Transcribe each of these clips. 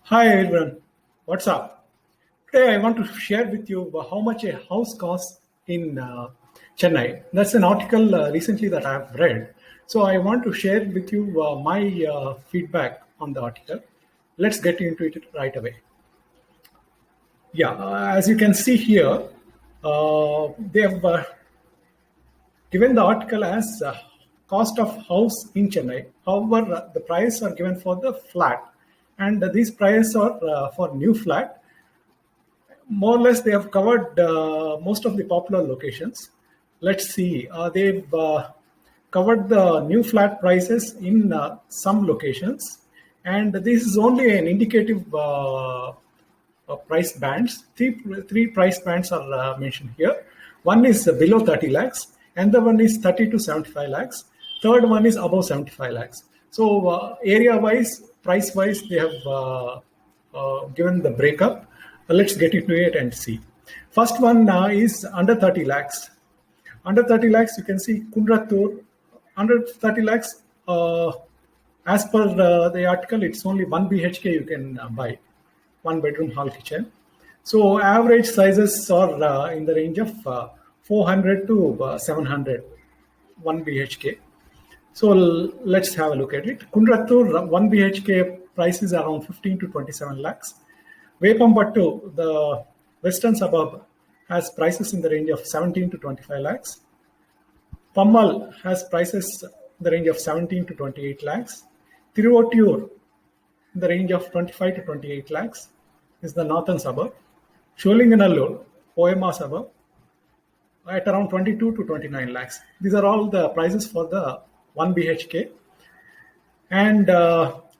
Hi everyone, what's up? Today I want to share with you how much a house costs in Chennai. That's an article recently that I have read. So I want to share with you my feedback on the article. Let's get into it right away. Yeah, as you can see here, they have given the article as cost of house in Chennai. However, the price are given for the flat, and these prices are for new flat. More or less they have covered most of the popular locations. Let's see, they've covered the new flat prices in some locations, and this is only an indicative price bands. Three price bands are mentioned here. One is below 30 lakhs, another one is 30 to 75 lakhs, third one is above 75 lakhs. So area wise, price wise, they have given the breakup. Let's get into it and see. First one is under 30 lakhs. Under 30 lakhs, you can see Kundratur. Under 30 lakhs, as per the article, it's only 1 BHK you can buy, one bedroom hall kitchen. So average sizes are in the range of 400 to 700, 1 BHK. So let's have a look at it. Kundratur 1 BHK price is around 15 to 27 lakhs. Vepampattu, the western suburb, has prices in the range of 17 to 25 lakhs. Pammal has prices in the range of 17 to 28 lakhs. Tiruvottur in the range of 25 to 28 lakhs is the northern suburb. Sholinganallur, Poema suburb, at around 22 to 29 lakhs. These are all the prices for the 1 BHK. And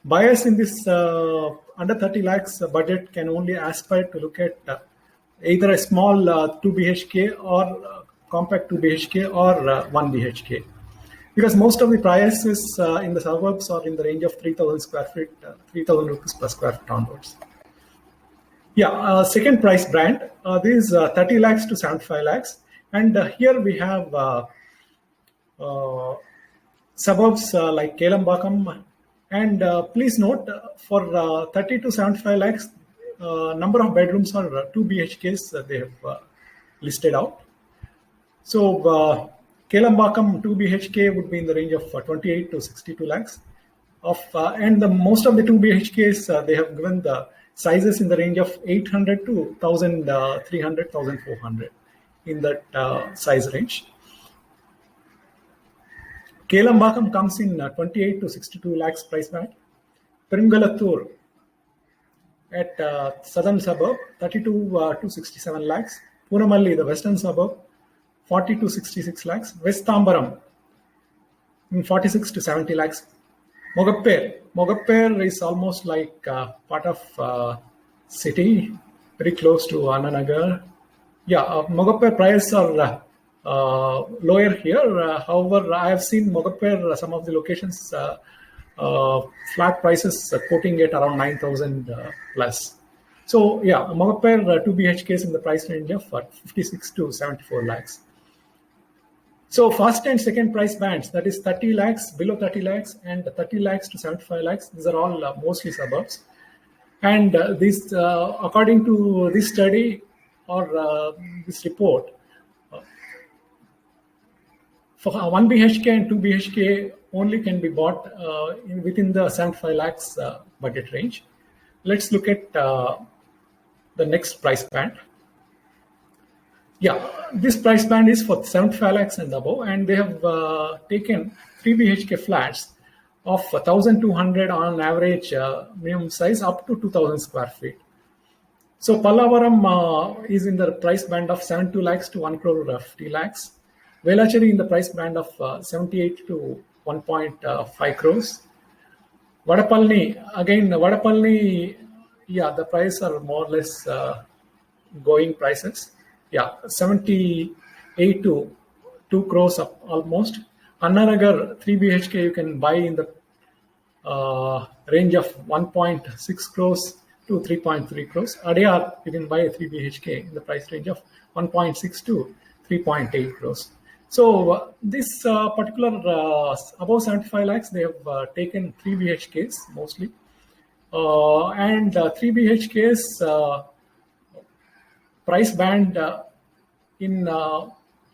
buyers in this under 30 lakhs budget can only aspire to look at either a small 2 BHK or compact 2 BHK or 1 BHK. Because most of the prices in the suburbs are in the range of 3,000 square feet, 3,000 rupees per square foot onwards. Yeah, second price band, this is 30 lakhs to 75 lakhs. And here we have suburbs like Kelambakam. And please note, for 30 to 75 lakhs, number of bedrooms are 2 BHKs they have listed out. So Kelambakam 2 BHK would be in the range of 28 to 62 lakhs. And most of the 2 BHKs, they have given the sizes in the range of 800 to 1,300, 1,400 in that size range. Kelambakam comes in 28 to 62 lakhs price band. Perimgalattur at southern suburb, 32 to 67 lakhs. Punamalli, the western suburb, 40 to 66 lakhs. West Tambaram, 46 to 70 lakhs. Mogappair is almost like part of city, very close to Annanagar. Yeah, Mogappair prices are lower here. However, I have seen Mogappair, some of the locations, flat prices quoting at around 9,000 plus. So yeah, Mogappair 2 BHKs in the price range of 56 to 74 lakhs. So first and second price bands, that is 30 lakhs, below 30 lakhs, and 30 lakhs to 75 lakhs. These are all mostly suburbs. And this, according to this study or this report, for 1 BHK and 2 BHK only can be bought within the 75 lakhs budget range. Let's look at the next price band. Yeah, this price band is for 75 lakhs and above, and they have taken 3 BHK flats of 1,200 on average minimum size up to 2,000 square feet. So Pallavaram is in the price band of 72 lakhs to 1 crore 50 lakhs. Velacheri in the price band of 78 to 1.5 crores. Vadapalni, again, Vadapalni, yeah, the prices are more or less going prices. Yeah, 78 to 2 crores up almost. Annanagar 3 BHK you can buy in the range of 1.6 crores to 3.3 crores. Adyar you can buy a 3 BHK in the price range of 1.6 to 3.8 crores. So this particular above 75 lakhs, they have taken 3 BHKs mostly. And 3 BHKs price band in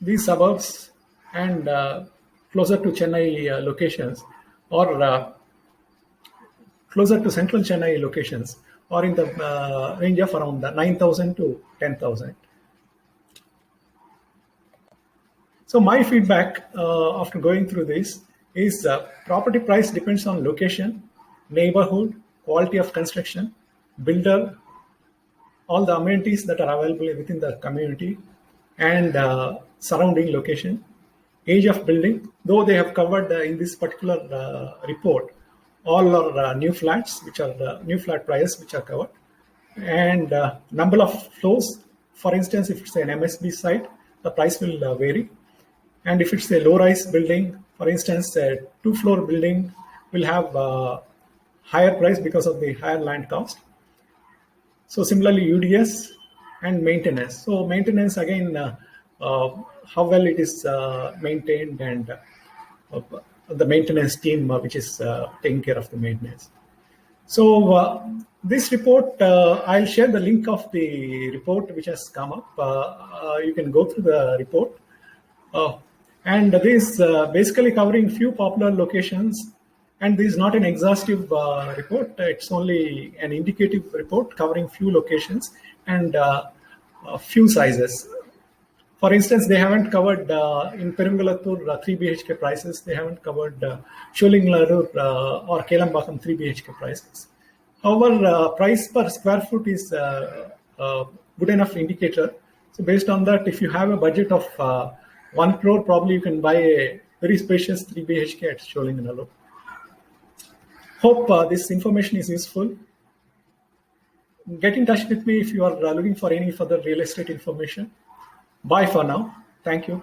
these suburbs and closer to Chennai locations, or closer to central Chennai locations, or in the range of around 9,000 to 10,000. So my feedback after going through this is property price depends on location, neighborhood, quality of construction, builder, all the amenities that are available within the community, and surrounding location, age of building. Though they have covered in this particular report, all are new flats, which are new flat prices which are covered, and number of floors. For instance, if it's an MSB site, the price will vary. And if it's a low-rise building, for instance, a two-floor building will have higher price because of the higher land cost. So similarly, UDS and maintenance. So maintenance, again, how well it is maintained, and the maintenance team which is taking care of the maintenance. So this report, I'll share the link of the report which has come up. You can go through the report. And this basically covering few popular locations, and this is not an exhaustive report. It's only an indicative report covering few locations and few sizes. For instance, they haven't covered in Perumbalathur 3 BHK prices. They haven't covered Sholingalalur or Kelambakam 3 BHK prices. However, price per square foot is a good enough indicator. So based on that, if you have a budget of 1 crore, probably you can buy a very spacious 3 BHK at Sholingalalur. Hope this information is useful. Get in touch with me if you are looking for any further real estate information. Bye for now. Thank you.